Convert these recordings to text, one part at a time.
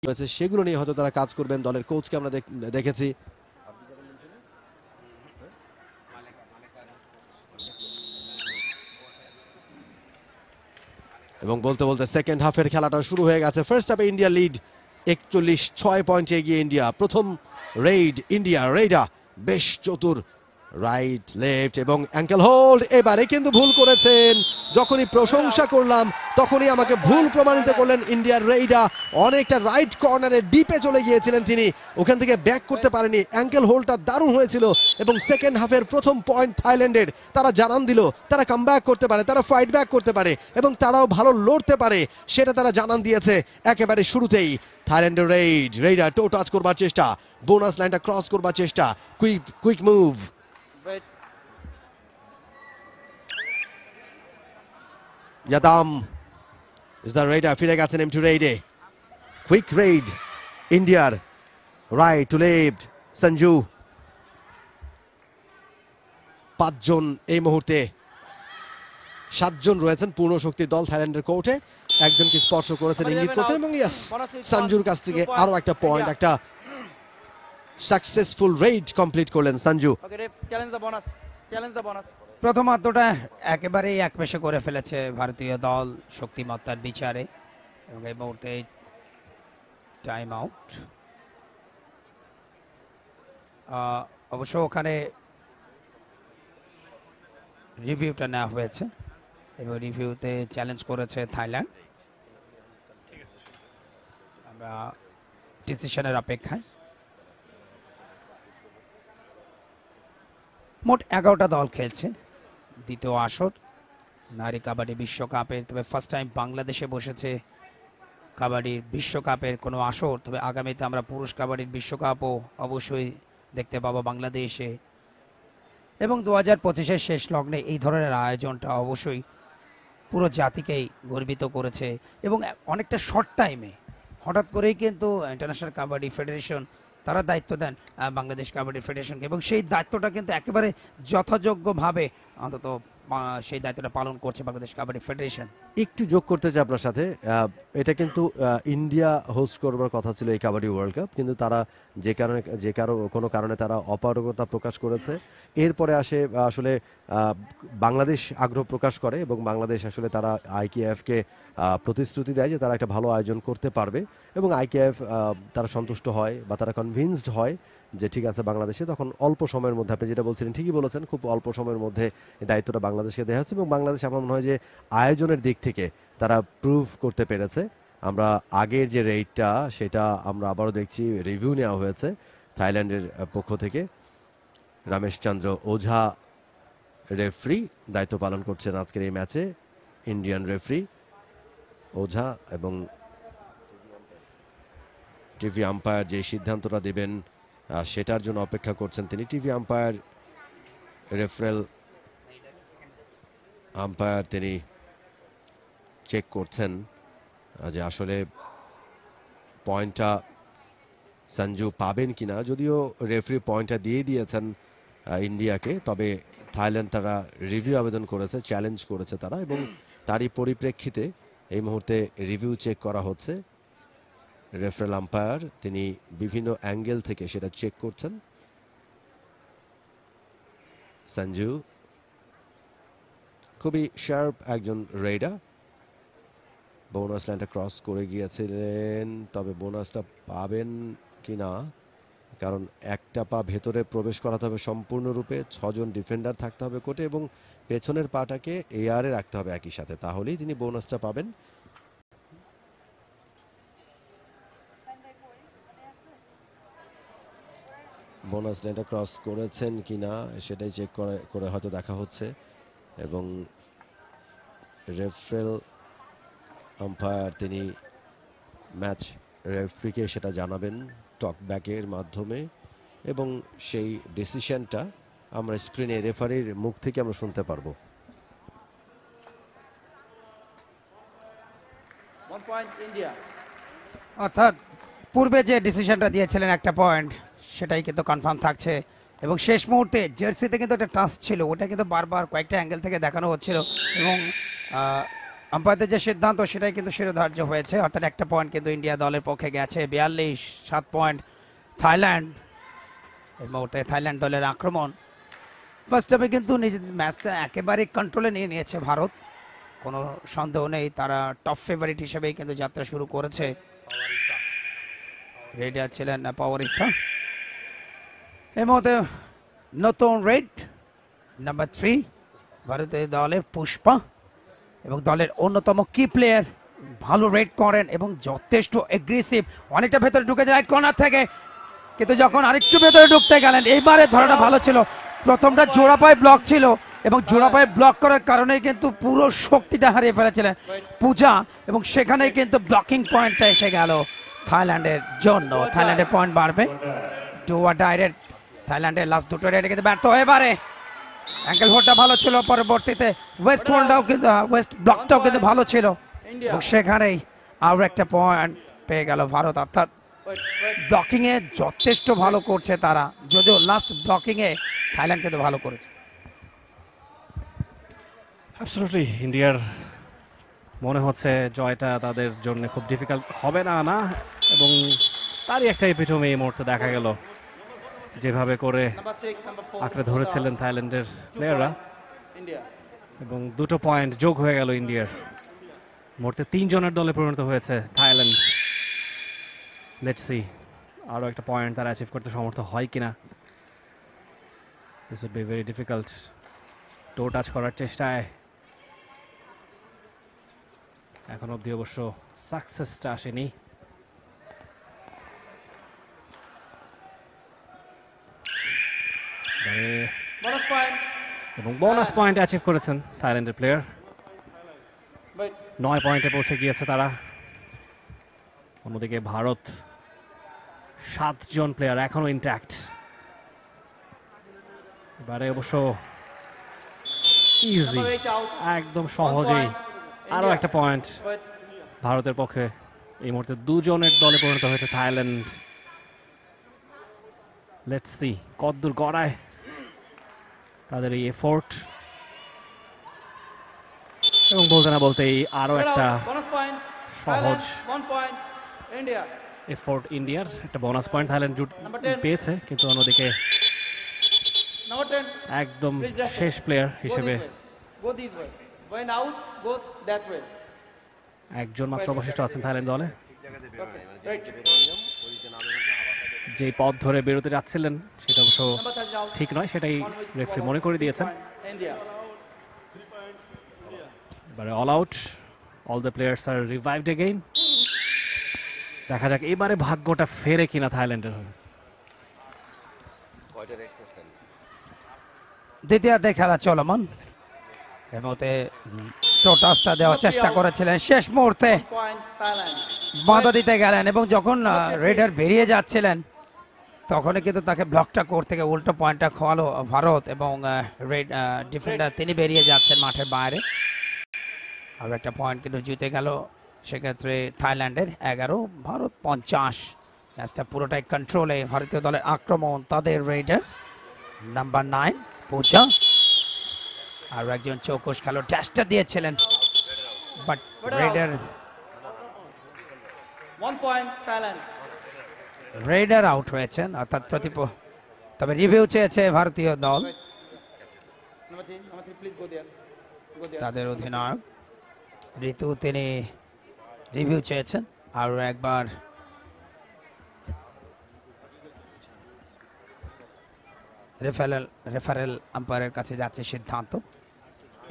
হয়েছে সেগুলো নিয়ে হয়তো তারা কাজ করবেন। দলের কোচকে আমরা দেখেছি। এবং বলতে বলতে সেকেন্ড হাফের খেলাটা শুরু হয়ে গেছে। ফার্স্ট হাফে ইন্ডিয়া লিড 41 পয়েন্টে এগিয়ে ইন্ডিয়া। প্রথম রেইডা বেশ চতুর, রাইট লেফট এবং অ্যাঙ্কেল হোল্ড। এবারে কিন্তু ভুল করেছেন। যখনই প্রশংসা করলাম তখনই আমাকে ভুল প্রমাণিত করলেন ইন্ডিয়ার রেইডা। অনেকটা রাইট কর্নারে ডিপে চলে গিয়েছিলেন তিনি, ওখান থেকে ব্যাক করতে পারেনি। অ্যাঙ্কেল হোল্ডটা দারুণ হয়েছিল এবং সেকেন্ড হাফের প্রথম পয়েন্ট থাইল্যান্ডের। তারা জানান দিল তারা কামব্যাক করতে পারে, তারা ফাইট ব্যাক করতে পারে এবং তারাও ভালো লড়তে পারে, সেটা তারা জানান দিয়েছে একেবারে শুরুতেই। থাইল্যান্ডের রেইডা টো টাচ করবার চেষ্টা, বোনাস লাইনটা ক্রস করবার চেষ্টা, quick move. Yadam is the raider. ফিরে গেছেন এম টু রেইডে। কুইক রেইড ইন্ডিয়ার, রাইট টু লেফট সঞ্জু। পাঁচজন এই মুহূর্তে, সাতজন রয়েছেন পূর্ণ শক্তির দল থাইল্যান্ডের কোর্টে। একজনকে স্পর্শ করেছেন, ইঙ্গিত করেছেন এবং ইয়েস, সঞ্জুর কাছ থেকে আরো একটা পয়েন্ট, একটা সাকসেসফুল রেইড কমপ্লিট করলেন সঞ্জু। প্রথমার্ধটা একেবারেই একপেশে করে ফেলেছে ভারতীয় দল শক্তিমত্তার বিচারে এবং এই মুহূর্তে টাইম আউট। অবশ্য ওখানে রিভিউটা নেওয়া হয়েছে এবং রিভিউতে চ্যালেঞ্জ করেছে থাইল্যান্ড। আমরা ডিসিশনের অপেক্ষায়। মোট 11টা দল খেলছে দ্বিতীয় আসর নারী কাবাডি বিশ্বকাপে। তবে ফার্স্ট টাইম বাংলাদেশে বসেছে কাবাডির বিশ্বকাপের কোনো আসর। তবে আগামীতে আমরা পুরুষ কাবাডির বিশ্বকাপও অবশ্যই দেখতে পাবো বাংলাদেশে। এবং 2025-এর শেষ লগ্নে এই ধরনের আয়োজনটা অবশ্যই পুরো জাতিকেই গর্বিত করেছে এবং অনেকটা শর্ট টাইমে হঠাৎ করেই কিন্তু ইন্টারন্যাশনাল কাবাডি ফেডারেশন তারা দায়িত্ব দেন বাংলাদেশ কাবাডি ফেডারেশনকে এবং সেই দায়িত্বটা কিন্তু একেবারে যথাযোগ্যভাবে অন্তত সেই দায়িত্বটা পালন করছে বাংলাদেশ কাবাডি ফেডারেশন। একটু যোগ করতে চাই আপনার সাথে, এটা কিন্তু ইন্ডিয়া হোস্ট করবার কথা ছিল এই কাবাডি ওয়ার্ল্ড কাপ, কিন্তু তারা কোনো কারণে তারা অপারগতা প্রকাশ করেছে। এরপরে আসলে বাংলাদেশ আগ্রহ প্রকাশ করে এবং বাংলাদেশ আসলে তারা আইকেএফকে প্রতিশ্রুতি দেয় যে তারা একটা ভালো আয়োজন করতে পারবে এবং আইকেএফ তারা সন্তুষ্ট হয় বা তারা কনভিন্সড হয় যে ঠিক আছে বাংলাদেশে, তখন অল্প সময়ের মধ্যে, আপনি যেটা বলছিলেন ঠিকই বলেছেন, খুব অল্প সময়ের মধ্যে এই দায়িত্বটা বাংলাদেশকে দেওয়া হচ্ছে এবং বাংলাদেশ আমার মনে হয় যে আয়োজনের দিক থেকে তারা প্রুভ করতে পেরেছে। আমরা আগের যে রেটটা সেটা আমরা আবারও দেখছি, রিভিউ নেওয়া হয়েছে থাইল্যান্ডের পক্ষ থেকে। রমেশ চন্দ্র ওঝা রেফারি দায়িত্ব পালন করছেন আজকের এই ম্যাচে, ইন্ডিয়ান রেফারি ওঝা, এবং টিভি আম্পায়ার যে সিদ্ধান্তটা দেবেন সেটার জন্য অপেক্ষা করছেন তিনি। টিভি আম্পায়ার, রেফারেল আম্পায়ার তিনি চেক করছেন যে আসলে পয়েন্টটা সঞ্জু পাবেন কিনা। যদিও রেফারি পয়েন্টটা দিয়ে দিয়েছেন ইন্ডিয়াকে, তবে থাইল্যান্ড তারা রিভিউ আবেদন করেছে, চ্যালেঞ্জ করেছে তারা, এবং তারই পরিপ্রেক্ষিতে এই মুহূর্তে রিভিউ চেক করা হচ্ছে। রেফারেল আম্পায়ার তিনি বিভিন্ন অ্যাঙ্গেল থেকে সেটা চেক করছেন। সঞ্জু খুবই শার্প একজন রেইডার। বোনাস লাইনটা ক্রস করে গিয়েছিলেন, তবে বোনাসটা পাবেন কিনা, কারণ একটা পা ভেতরে প্রবেশ করাতে হবে সম্পূর্ণরূপে, 6 জন ডিফেন্ডার থাকতে হবে কোর্টে এবং পেছনের পাটাকে এয়ারে রাখতে হবে একই সাথে, তাহলেই তিনি বোনাসটা পাবেন। বোনাস লাইনটা ক্রস করেছেন কিনা সেটাই চেক করে হয়তো দেখা হচ্ছে এবং রেফারেল আম্পায়ার তিনি ম্যাচ রেফারিকে সেটা জানাবেন টকব্যাকের মাধ্যমে এবং সেই ডিসিশনটা আমরা স্ক্রিনে রেফারির মুখ থেকে আমরা শুনতে পারবো। অর্থাৎ পূর্বে যে ডিসিশনটা দিয়েছিলেন একটা পয়েন্ট, সেটাই কিন্তু কনফার্ম থাকছে এবং শেষ মুহূর্তে জার্সিতে কিন্তু একটা টাচ ছিল, ওটা কিন্তু বারবার কয়েকটা অ্যাঙ্গেল থেকে দেখানো হচ্ছিল এবং আম্পায়ারদের যে সিদ্ধান্ত সেটাই কিন্তু শিরোধার্য হয়েছে, অর্থাৎ একটা পয়েন্ট কিন্তু ইন্ডিয়া দলের পক্ষে গেছে। 42-7 পয়েন্ট থাইল্যান্ড। এই মুহূর্তে থাইল্যান্ড দলের আক্রমণ। ফার্স্ট হাফে কিন্তু নিজেদের ম্যাচটা একেবারে কন্ট্রোলে নিয়ে নিয়েছে ভারত, কোনো সন্দেহ নেই। তারা টপ ফেভারিট হিসেবেই কিন্তু যাত্রা শুরু করেছে। রেডার ছিলেন পাওয়ারিস্তা। এই মুহূর্তে নতুন রেড নাম্বার 3 ভারতীয় দলের পুষ্পা, এবং দলের অন্যতম কি প্লেয়ার, ভালো রেড করেন এবং যথেষ্ট এগ্রেসিভ। অনেকটা ভেতরে ঢুকেছে রাইট কর্নার থেকে, কিন্তু যখন আরেকটু ভেতরে ঢুকতে গেলেন, এইবারে ধরাটা ভালো ছিল। প্রথমটা জোড়া পায়ে ব্লক ছিল এবং জোড়া পায়ে ব্লক করার কারণে কিন্তু পুরো শক্তিটা হারিয়ে ফেলেছিলেন পূজা, এবং সেখানেই কিন্তু ব্লকিং পয়েন্টটা এসে গেল থাইল্যান্ডের জন্য। থাইল্যান্ডের পয়েন্ট বাড়বে। ডুয়া ডাইরেক্ট থাইল্যান্ডের লাস্ট দুটো রেডে কিন্তু ব্যর্থ হয়ে পারে। অ্যাঙ্কেল হোল্ডটা ভালো ছিল, পরবর্তীতে ওয়েস্ট হোল্ডটাও কিন্তু ওয়েস্ট ব্লকটাও কিন্তু ভালো ছিল, এবং সেখানেই আরো একটা পয়েন্ট পেয়ে গেল ভারত। অর্থাৎ ব্লকিং এ যথেষ্ট ভালো করছে তারা, যদিও লাস্ট ব্লকিং এ থাইল্যান্ড কিন্তু ভালো করেছে। অ্যাবসলিউটলি ইন্ডিয়ার মনে হচ্ছে জয়টা তাদের জন্য খুব ডিফিকাল্ট হবে না, এবং তারই একটা এপিটমি এই মুহূর্তে দেখা গেল, যেভাবে করে আঁকড়ে ধরেছিলেন থাইল্যান্ডের প্লেয়াররা, এবং দুটো পয়েন্ট যোগ হয়ে গেল ইন্ডিয়ার। মুহূর্তে 3 জনের দলে পরিণত হয়েছে থাইল্যান্ড। লেটস সি আরো একটা পয়েন্ট তারা অ্যাচিভ করতে সমর্থ হয় কিনা। This would be very difficult. Toe touch করার চেষ্টায় এখন অবধি অবশ্য সাকসেসটা আসেনি। এবং বোনাস পয়েন্ট অ্যাচিভ করেছেন থাইল্যান্ডের প্লেয়ার। 9 পয়েন্টে পৌঁছে গিয়েছে তারা। অন্যদিকে ভারত 7 জন প্লেয়ার এখনো ইন্ট্যাক্ট। এবারে অবশ্য ইজি, একদম সহজেই আরো একটা পয়েন্ট ভারতের পক্ষে। এই মুহূর্তে 2 জনের দলে পরিণত হয়েছে থাইল্যান্ড। লেটস সি কতদূর গড়ায় তাদের এই এফোর্ট, এবং বলতে না বলতেই আরো একটা সহজ এফোর্ট ইন্ডিয়ার। একটা বোনাস পয়েন্ট থাইল্যান্ড পেয়েছে, কিন্তু অন্যদিকে একদম শেষ প্লেয়ার হিসেবে একজন মাত্র অবশিষ্ট আছেন থাইল্যান্ড দলে। যে পথ ধরে বেরোতে যাচ্ছিলেন সেটা অবশ্য ঠিক নয়, সেটাই রেফারি মনে করে দিয়েছেন। এবারে all out, all the players are revived again. দেখা যাক এবারে ভাগ্যটা ফেরে কিনা থাইল্যান্ডের হয়ে। দ্বিতীয়ার্ধের খেলা চলমান। এর মধ্যে টোটাসটা দেওয়ার চেষ্টা করেছিলেন, শেষ মুহূর্তে বাধা দিতে গেলেন, এবং যখন রেডার বেরিয়ে যাচ্ছিলেন তখনই কিন্তু তাকে ব্লকটা করতে গিয়ে উল্টো পয়েন্টটা খোয়ালো ভারত, এবং রেড ডিফেন্ডার তিনি বেরিয়ে যাচ্ছেন মাঠের বাইরে। আর একটা পয়েন্ট কিন্তু জিতে গেল সেক্ষেত্রে থাইল্যান্ডের 11, ভারত 50। ম্যাচটা পুরোটাই কন্ট্রোলে ভারতীয় দলের আক্রমণ। তাদের রেডার নাম্বার 9 পূজা, আর একজন চৌকস খেলো ড্যাশটা দিয়েছিলেন, বাট রেডার রেডার আউট হয়েছেন, অর্থাৎ তবে রিভিউ চেয়েছে ভারতীয় দল। তাদের অধিনায়ক ঋতু তিনি রিভিউ চেয়েছেন। আর একবার রেফারেল আম্পায়ারের কাছে যাচ্ছে সিদ্ধান্ত।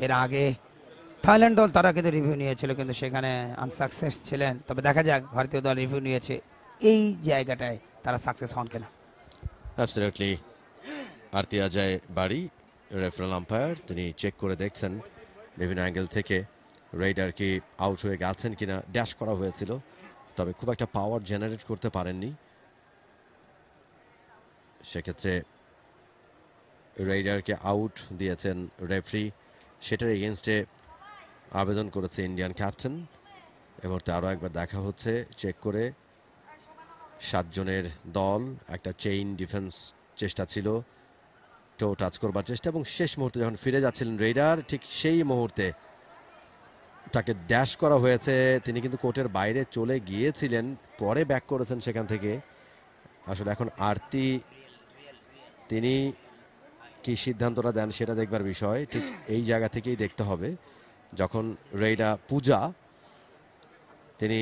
এর আগে থাইল্যান্ড দল তারা কিন্তু রিভিউ নিয়েছিল, কিন্তু সেখানে আনসাকসেস ছিলেন। তবে দেখা যাক ভারতীয় দল রিভিউ নিয়েছে, এই জায়গাটায় তারা সাকসেস হন কিনা। অ্যাবসলিউটলি আরতি অজয় বাড়ি রেফারেল আম্পায়ার, তিনি চেক করে দেখছেন বিভিন্ন অ্যাঙ্গেল থেকে রেডার কি আউট হয়ে গেছেন কিনা। ড্যাশ করা হয়েছিল, তবে খুব একটা পাওয়ার জেনারেট করতে পারেননি। সেক্ষেত্রে রেডারকে আউট দিয়েছেন রেফারি, সেটার এগেনস্টে আবেদন করেছে ইন্ডিয়ান ক্যাপ্টেন। এ মুহূর্তে আরও একবার দেখা হচ্ছে চেক করে। 7 জনের দল, একটা চেইন ডিফেন্স চেষ্টা ছিল, টো টাচ করবার চেষ্টা, এবং শেষ মুহূর্তে যখন ফিরে যাচ্ছিলেন রেডার, ঠিক সেই মুহূর্তে তাকে ড্যাশ করা হয়েছে, তিনি কিন্তু কোর্টের বাইরে চলে গিয়েছিলেন, পরে ব্যাক করেছেন সেখান থেকে। আসলে এখন আরতি তিনি কি সিদ্ধান্তটা দেন সেটা দেখবার বিষয়, ঠিক এই জায়গা থেকেই দেখতে হবে। যখন রেইডা পূজা তিনি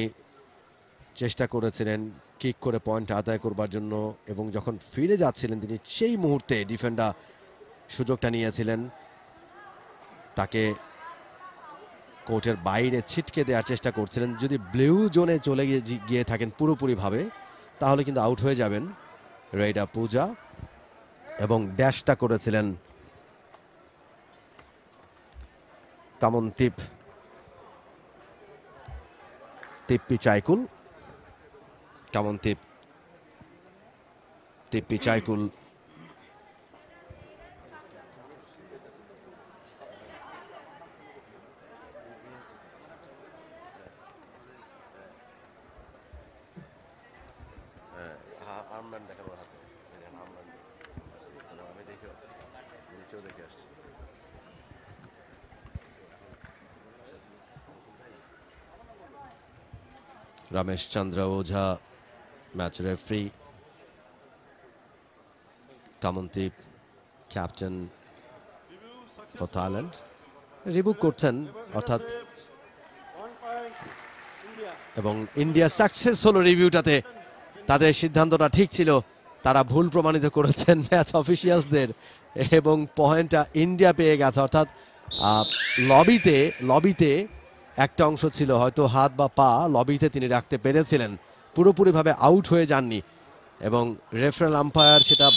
চেষ্টা করেছিলেন কিক করে পয়েন্ট আদায় করবার জন্য, এবং যখন ফিরে যাচ্ছিলেন তিনি সেই মুহূর্তে ডিফেন্ডার সুযোগটা নিয়েছিলেন, তাকে কোর্টের বাইরে ছিটকে দেওয়ার চেষ্টা করছিলেন। যদি ব্লু জোনে চলে গিয়ে থাকেন পুরোপুরিভাবে, তাহলে কিন্তু আউট হয়ে যাবেন রেইডা পূজা, এবং ড্যাশটা করেছিলেন কামনদীপ তিপ্পি চাইকুল। কামনদীপ তিপ্পি চাইকুল Ramesh Chandra Ojha match referee, Kamandeep captain for Thailand review করছেন, অর্থাৎ এবং ইন্ডিয়া সাকসেস হলো রিভিউটাতে। তাদের সিদ্ধান্তটা ঠিক ছিল, তারা ভুল প্রমাণিত করেছেন ম্যাচ অফিসিয়ালসদের, এবং পয়েন্টটা ইন্ডিয়া পেয়ে গেছে। অর্থাৎ লবিতে একটা অংশ ছিল, হয়তো হাত বা পা লবিতে তিনি রাখতে পেরেছিলেন, পুরোপুরিভাবে আউট হয়ে যাননি, এবং রেফারেল আম্পায়ার সেটা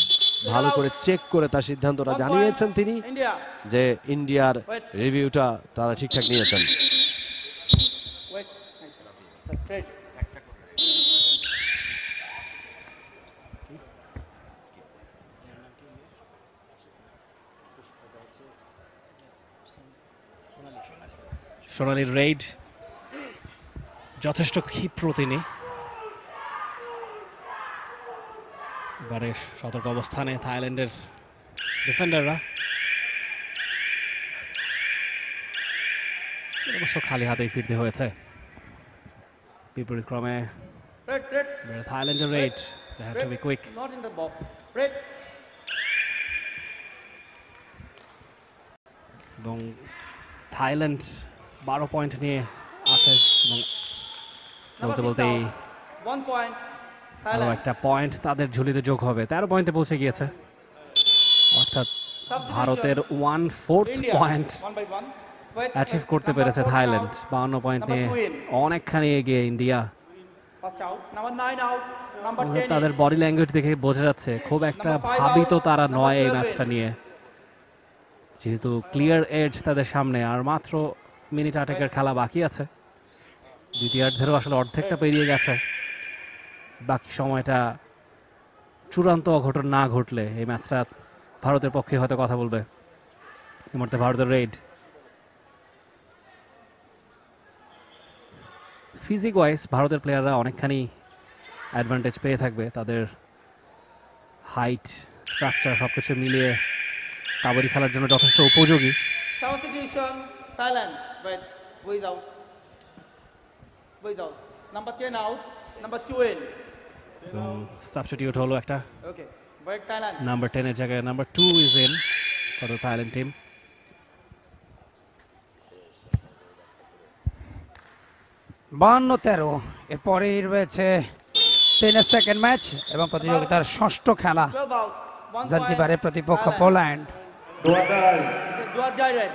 ভালো করে চেক করে তার সিদ্ধান্তটা জানিয়েছেন তিনি, যে ইন্ডিয়ার রিভিউটা তারা ঠিকঠাক নিয়েছেন। সোনালীর রেইড যথেষ্ট ক্ষিপ্র তিনি, এবারে সতর্ক অবস্থানে থাইল্যান্ডের ডিফেন্ডাররা। অবশ্য খালি হাতেই ফিরতে হয়েছে, বিপরীত ক্রমে থাইল্যান্ডের red, they have to be quick. এবং থাইল্যান্ড 12 পয়েন্ট নিয়ে আছে, এবং বলতে বলতেই আরো একটা পয়েন্ট তাদের ঝুলিতে যোগ হবে, 13 পয়েন্টে পৌঁছে গিয়েছে। অর্থাৎ ভারতের 1/4 পয়েন্ট অ্যাচিভ করতে পেরেছে থাইল্যান্ড। 52 পয়েন্ট নিয়ে অনেকখানি এগিয়ে ইন্ডিয়া। তাদের বডি ল্যাঙ্গুয়েজ দেখে বোঝা যাচ্ছে খুব একটা ভাবিত তারা নয় এই ম্যাচটা নিয়ে, যেহেতু ক্লিয়ার এজ তাদের সামনে, আর মাত্র মিনিট 8 খেলা বাকি আছে। দ্বিতীয়ার্ধেরও আসলে অর্ধেকটা পেরিয়ে গেছে, বাকি সময়টা চূড়ান্ত অঘটন না ঘটলে এই ম্যাচটা ভারতের পক্ষে হয়তো কথা বলবে। এই মুহূর্তে ভারতের রেড, ফিজিক ওয়াইজ ভারতের প্লেয়াররা অনেকখানি অ্যাডভান্টেজ পেয়ে থাকবে, তাদের হাইট স্ট্রাকচার সবকিছু মিলিয়ে কাবাডি খেলার জন্য যথেষ্ট উপযোগী। Substitution Thailand, but who is out? Who is out? Number 10 out, number 2 in. Substitute হলো একটা, Okay, break Thailand. নাম্বার 10 এর জায়গায় number 2 is in for the Thailand team. 52-13, এরপরেই রয়েছে টেনের সেকেন্ড ম্যাচ এবং প্রতিযোগিতার ষষ্ঠ খেলা। 12 out, 1 জাঞ্জিবারের point. প্রতিপক্ষ Thailand. পোল্যান্ড। Dua Jairet.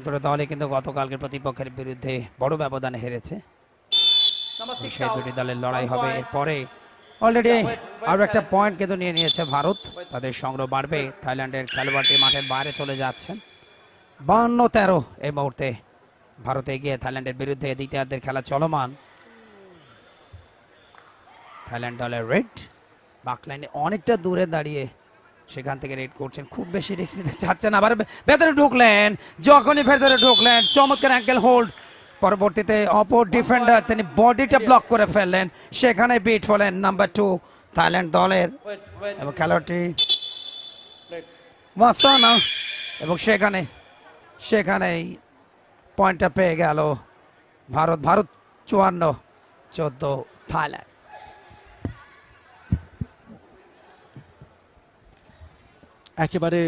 দুটো দলই কিন্তু গতকালকের প্রতিপক্ষের বিরুদ্ধে বড় ব্যবধানে হেরেছে। Number 6 সেই out. দুটি দলের লড়াই 1 হবে। point. এরপরে অলরেডি আরো একটা পয়েন্ট কিন্তু নিয়ে নিয়েছে ভারত, তাদের সংগ্রহ বাড়বে। থাইল্যান্ডের খেলোয়াড়টি মাঠের বাইরে চলে যাচ্ছেন। 52-13 এই মুহূর্তে ভারতে এগিয়ে থাইল্যান্ডের বিরুদ্ধে, দ্বিতীয়ার্ধের খেলা চলমান। থাইল্যান্ড দলের রেড বাকলাইনে অনেকটা দূরে দাঁড়িয়ে সেখান থেকে রেড করছেন, খুব বেশি রিস্ক নিতে চাচ্ছেন। আবার ভেতরে ঢুকলেন, যখনই ভেতরে ঢুকলেন চমৎকার অ্যাঙ্কেল হোল্ড, পরবর্তীতে অপর ডিফেন্ডার তিনি বডিটা ব্লক করে ফেললেন, সেখানে বিট হলেন নাম্বার 2 থাইল্যান্ড দলের Wait. এবং খেলোয়াড়টি Wait. ওয়াসানা, এবং সেখানেই পয়েন্টটা পেয়ে গেল ভারত। 54-14 থাইল্যান্ড। একেবারে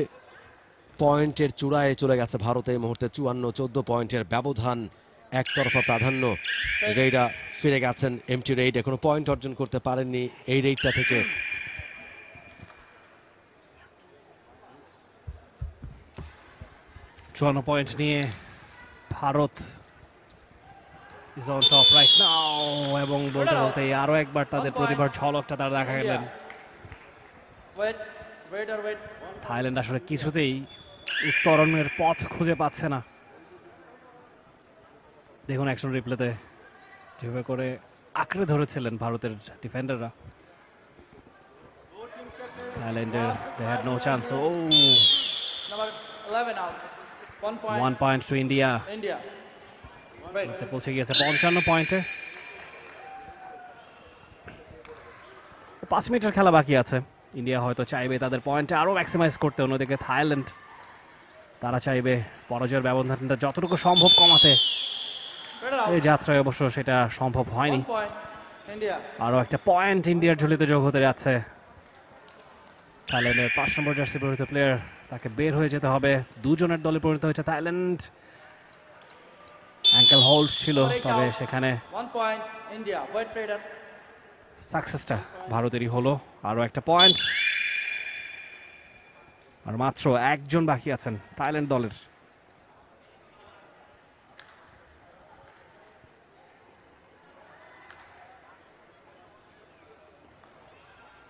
পয়েন্টের চূড়ায় চলে গেছে ভারত এই মুহূর্তে। 54-14 পয়েন্টের ব্যবধান, একতরফা প্রাধান্য। রেইডা ফিরে গেছেন, এমটি রেইড এখনো পয়েন্ট অর্জন করতে পারেননি এই রেইডটা থেকে। 54 পয়েন্ট নিয়ে Bharat is on top right now, এবং বলতে বলতে আরো একবার তাদের প্রতিভার ঝলকটা তারা দেখা গেলেন। থাইল্যান্ড আসলে কিছুতেই উত্তরণের পথ খুঁজে পাচ্ছে না। দেখুন অ্যাকশন রিপ্লেতে যেভাবে করে আঁকড়ে ধরেছিলেন ভারতের ডিফেন্ডাররা। থাইল্যান্ডের they had no chance. Number 11 out. 1 point to India. India. Wait. পৌঁছে গিয়েছে 55 পয়েন্টে। 5 মিনিটের খেলা বাকি আছে। ইন্ডিয়া হয়তো চাইবে তাদের পয়েন্টে আরো ম্যাক্সিমাইজ করতে, অন্যদিকে থাইল্যান্ড তারা চাইবে পরাজয়ের ব্যবধানটা যতটুকু সম্ভব কমাতে। এই যাত্রায় অবশ্য সেটা সম্ভব হয়নি। 1 point. India. আরো একটা পয়েন্ট ইন্ডিয়ার ঝুলিতে যোগ হতে যাচ্ছে। থাইল্যান্ডের 5 নম্বর জার্সি পরিহিত প্লেয়ার, তাকে বের হয়ে যেতে হবে। দুজনের দলে পরিণত হয়েছে থাইল্যান্ড। অ্যাঙ্কেল হোল্ড ছিল, তবে সেখানে 1 point. India. Wait, Trader. সাকসেসটা ভারতেরই হলো। আরো একটা পয়েন্ট, আর মাত্র একজন বাকি আছেন থাইল্যান্ড দলের।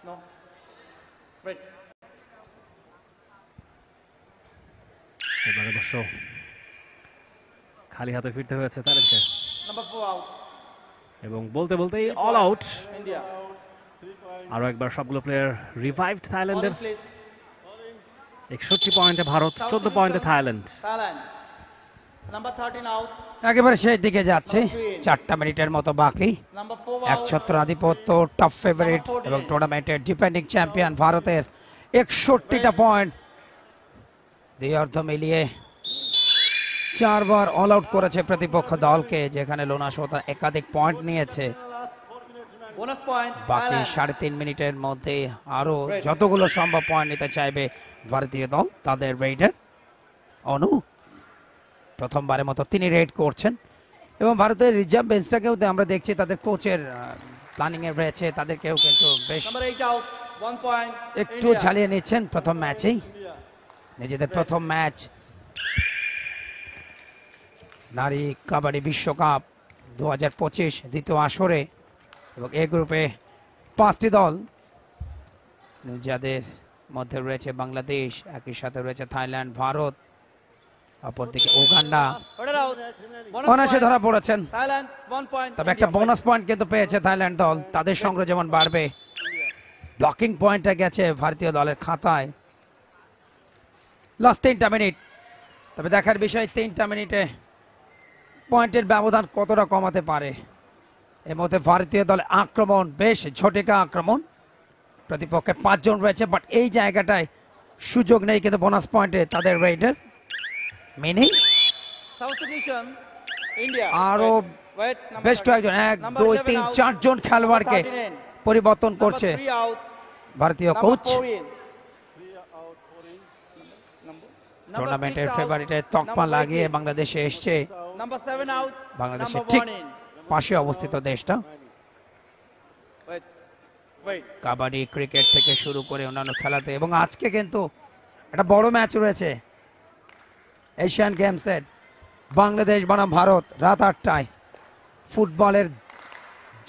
No. Wait. এবারে অবশ্য খালি হাতে ফিরতে হয়েছে থাইল্যান্ডকে, Number 4 out. এবং বলতে বলতেই অল আউট। India. আরো একবার সবগুলো প্লেয়ার রিভাইভড থাইল্যান্ডের। Bowling, please. 61 পয়েন্টে ভারত, 14 পয়েন্টে থাইল্যান্ড। Thailand. Number 13 out. একেবারে সেই দিকে যাচ্ছে, 4টা মিনিটের মতো বাকি। Number 4 out. একছত্র আধিপত্য, টপ ফেভারিট এবং টুর্নামেন্টের ডিফেন্ডিং চ্যাম্পিয়ন ভারতের 61টা পয়েন্ট। দুই অর্ধ মিলিয়ে 4বার অল আউট করেছে প্রতিপক্ষ দলকে, যেখানে লোনা সোতা একাধিক পয়েন্ট নিয়েছে। Bonus point. বাকি Thailand. 3.5 মিনিটের মধ্যে আরো যতগুলো সম্ভব পয়েন্ট নিতে চাইবে ভারতীয় দল। তাদের রেইডার অনু প্রথমবারের মতো তিনি রেড করছেন, এবং ভারতের রিজার্ভ বেঞ্চটাকেও আমরা দেখছি তাদের কোচের প্ল্যানিং এ রয়েছে, তাদেরকেও কিন্তু বেশ Number 8 out. 1 point. একটু India. ঝালিয়ে নিচ্ছেন প্রথম ম্যাচেই। নিজেদের প্রথম ম্যাচ নারী কাবাডি বিশ্বকাপ 2025 দ্বিতীয় আসরে, এবং এ গ্রুপে 5টি দল, যাদের মধ্যে রয়েছে বাংলাদেশ, একই সাথে রয়েছে থাইল্যান্ড, ভারত, অপরদিকে উগান্ডা। Order out. Bonus অনায়াসে point. ধরা পড়েছেন, Thailand. 1 point. তবে একটা India. বোনাস পয়েন্ট কিন্তু পেয়েছে থাইল্যান্ড দল। তাদের সংগ্রহ যেমন বাড়বে, ব্লকিং পয়েন্টটা গেছে ভারতীয় দলের খাতায়। লাস্ট 3টা মিনিট, তবে দেখার বিষয় 3টা মিনিটে পয়েন্টের ব্যবধান কতটা কমাতে পারে। এর মধ্যে ভারতীয় দলের আক্রমণ বেশ ঝটিকা আক্রমণ, প্রতিপক্ষের 5 জন রয়েছে, বাট এই জায়গাটায় সুযোগ নেই কিন্তু বোনাস পয়েন্টে তাদের রেইডার মিনি। Substitution. India. আরো Wait. Number বেশ 13. কয়েকজন, 1 Number 2 11 3 out. 4 জন খেলোয়াড়কে Number 39. পরিবর্তন Number করছে 3 out. ভারতীয় Number কোচ। 4 in. Number টুর্নামেন্টের 6 out. ফেভারিটে তকমা Number লাগিয়ে 8 in. বাংলাদেশে এসছে। Number 7 out. বাংলাদেশের Number ঠিক 1 in. পাশে অবস্থিত দেশটা। Wait. Wait. কাবাডি, ক্রিকেট থেকে শুরু করে অন্যান্য খেলাতে, এবং আজকে কিন্তু একটা বড় ম্যাচ রয়েছে এশিয়ান গেমসের। বাংলাদেশ বনাম ভারত, রাত 8টায় ফুটবলের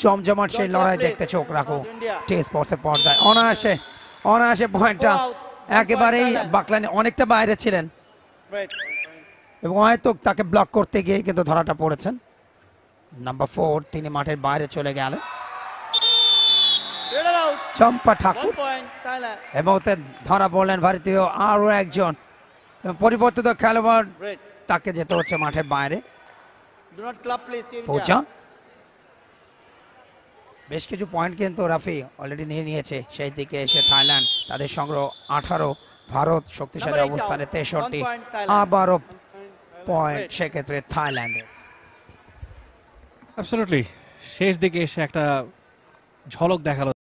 জমজমাট সেই লড়াই দেখতে চোখ রাখো টি স্পোর্টসের পর্দায়। অনায়াসে পয়েন্টটা একেবারেই বাকলানি অনেকটা বাইরে ছিলেন, Wait. এবং হয়তো তাকে ব্লক করতে গিয়ে কিন্তু ধরাটা পড়েছেন। নাম্বার 4 তিনি মাঠের বাইরে চলে গেলেন। Order out. চম্পা ঠাকুর 1 point. Thailand. এবং ধরা পড়লেন ভারতীয় আরো একজন, এবং পরিবর্তিত খেলোয়াড়, Wait. তাকে যেতে হচ্ছে মাঠের বাইরে। Do not club, please. Team পৌঁছা India. বেশ কিছু পয়েন্ট কিন্তু রাফি অলরেডি নিয়ে নিয়েছে। সেই দিকে এসে থাইল্যান্ড, তাদের সংগ্রহ 18, ভারত শক্তিশালী Number 8 অবস্থানে out. 63। 1 point Thailand. আবারও পয়েন্ট সেক্ষেত্রে থাইল্যান্ডের। অ্যাবসলিউটলি শেষ দিকে এসে একটা ঝলক দেখালো